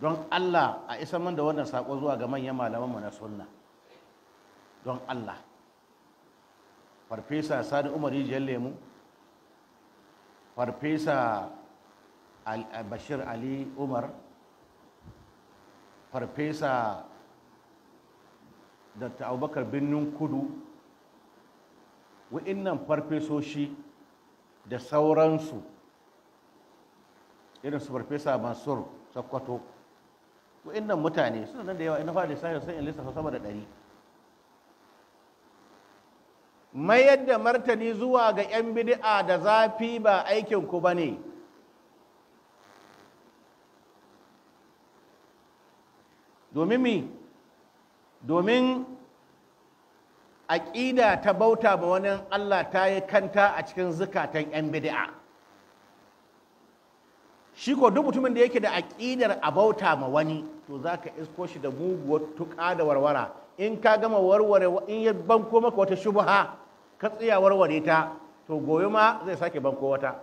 don Allah a isa man da wannan sako zuwa ga manyan malamanmu na sunna, don Allah. Farfesa Sani Umar Rijiyar Lemu, Farfesa Bashir Ali Umar, Farfesa Dr. Abubakar Birnin Kudu, wa'innan farfesoshi da sauransu irin su Farfesa Mansur Sokoto, wa'innan mutane suna nan da yawa, ina fara sai in lissafa sama da 100. Mayar da martani zuwa ga 'yan bid'a da zafi ba aikinku ba ne. Domin mi? Domin aƙida ta bauta ma wani Allah ta yi kanta a cikin zukatan 'yan bid'a. Shi ko duk mutumin da yake da aƙidar a bauta ma wani, to za ka isko shi da muguwar tuƙa da warwara. In ka gama warware, in ya banko maka wata shubha ka tsaya warware ta, to goyi ma zai sake banko wata.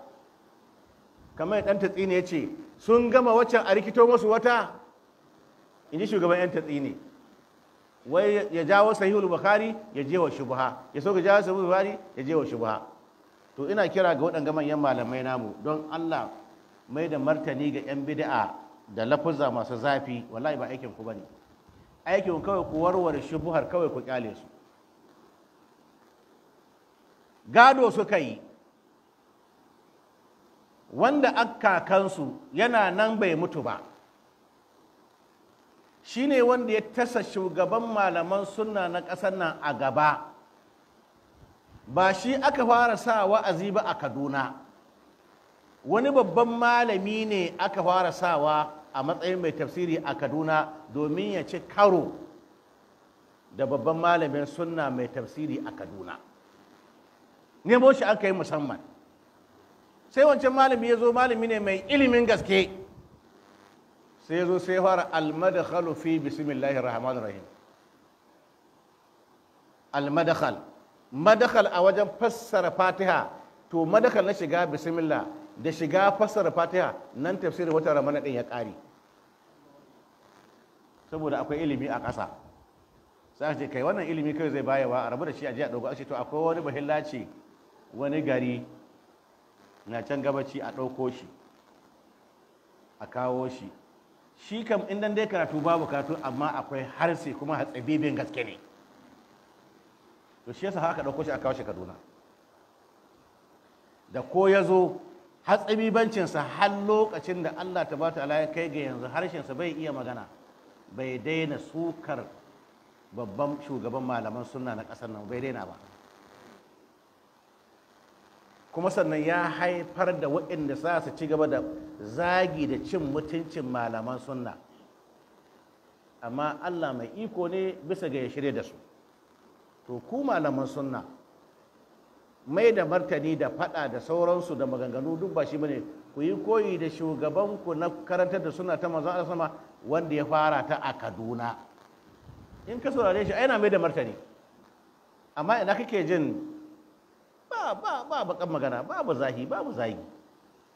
Kamar ɗan tatsi ne ya ce, sun gama waccan a rikito masu wata, in ji shugaban 'yan tatsi ne. Wai ya jawo sahihul bukhari ya je wa shubha, ya so ka jawo sahihul bukhari ya je wa shubha. To ina kira ga waɗanga manyan malamai namu, don Allah mai da martani ga 'yan bid'a da lafuzza masu zafi, wallahi ba aikin ku bane. Aikin kawai ku warware shubuhar, kawai ku kyale su. Gado suka yi, wanda aka kansu yana nan bai mutu ba, shi ne wanda ya tasa shugaban malaman sunna na ƙasar nan a gaba. Ba shi aka fara sa wa'azi ba a Kaduna, wani babban malami ne aka fara sawa a matsayin mai tafsiri a Kaduna domin ya ci karo da babban malamin sunna mai tafsiri a Kaduna. Nemo shi aka yi musamman. Sai wancan malami ya zo, malami ne mai ilimin gaske, sai ya zo sai ya fara almadakhalu fi bismillahir rahmanir rahim. Almadakhal, madakhal a wajen fassara Fatiha, to madakhal na shiga bismillah da shiga fassara Fatiha, nan tafsirin wata ramana din ya ƙare. Saboda akwai ilimi a ƙasa. Sai ce kai wannan ilimi kai zai bayawa a rabu da shi a ji a ɗauko, a ce to akwai wani bahillaci wani gari na can gabaci a ɗauko shi a kawo shi. Shi kam in dan dai karatu babu karatu, amma akwai harshe kuma hatsabibin gaske ne. To shi yasa haka ɗauko shi a kawo shi Kaduna. Da ko ya zo hatsabibancinsa har lokacin da Allah ta bata ala ya kai ga yanzu harshensa bai iya magana, bai daina sukar babban shugaban malaman sunna na ƙasar nan, bai daina ba. Kuma sannan ya haifar da waɗanda za su ci gaba da zagi da cin mutuncin malaman sunna, amma Allah mai iko ne bisa ga ya shirye da su. To ku malaman sunna, mai da martani da faɗa da sauransu da maganganu duk ba shi bane. Ku yi koyi da shugabanku na karantar da suna ta manzon Allah sama, wanda ya fara ta a Kaduna. In ka saurare shi yana mai da martani, amma ina kake jin ba bakan magana, babu zagi,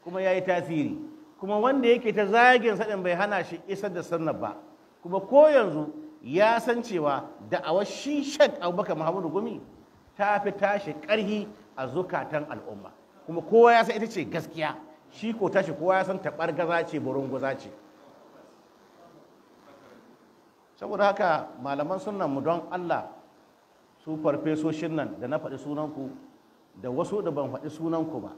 kuma ya yi tasiri. Kuma wanda yake ta zagin saɗin bai hana shi isar da sunnar ba. Kuma ko yanzu ya san cewa da'awar shi Sheikh Abubakar Muhammadu Gumi ta fi tashi ƙarhi a zukatan al'umma, kuma kowa ya san ita ce gaskiya. Shi ko tashi kowa ya san taɓargaza ce, burunguza ce. Saboda haka malaman sunnan mu, don Allah, su farfesoshin nan da na faɗi sunanku da wasu da ban faɗi sunanku ba,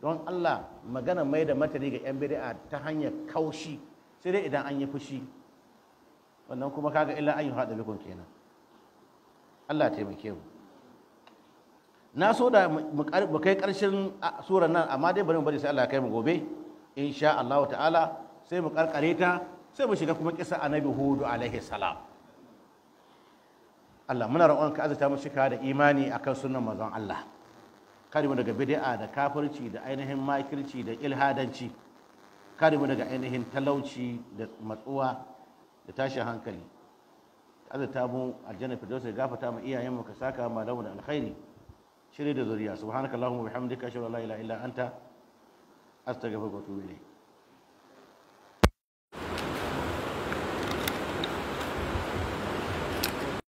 don Allah, magana mai da matari ga 'yan bid'a ta hanyar kaushi sai dai idan an yi fushi, wannan kuma kaga illa an yi haɗa bikon kenan. Allah taimake mu. Na so da mu kai ƙarshen surar nan, amma dai bari mu bari sai Allah ya kai mu gobe insha Allah ta'ala, sai mu karkare ta, sai mu shiga kuma kisa annabi Hudu alaihi salam. Allah muna roƙon ka azata mu shika da imani akan sunnan manzon Allah, kare mu daga bid'a da kafirci da ainihin makirci da ilhadanci, kare mu daga ainihin talauci da matsuwa da tashin hankali. Azata mu aljanna firdaus, ya gafata mu iyayen mu, ka saka mu da alkhairi, shirye da zuriya. Subhanakallahumma wa bihamdika, ashhadu an la ilaha illa anta, astaghfiruka wa atubu ilayk.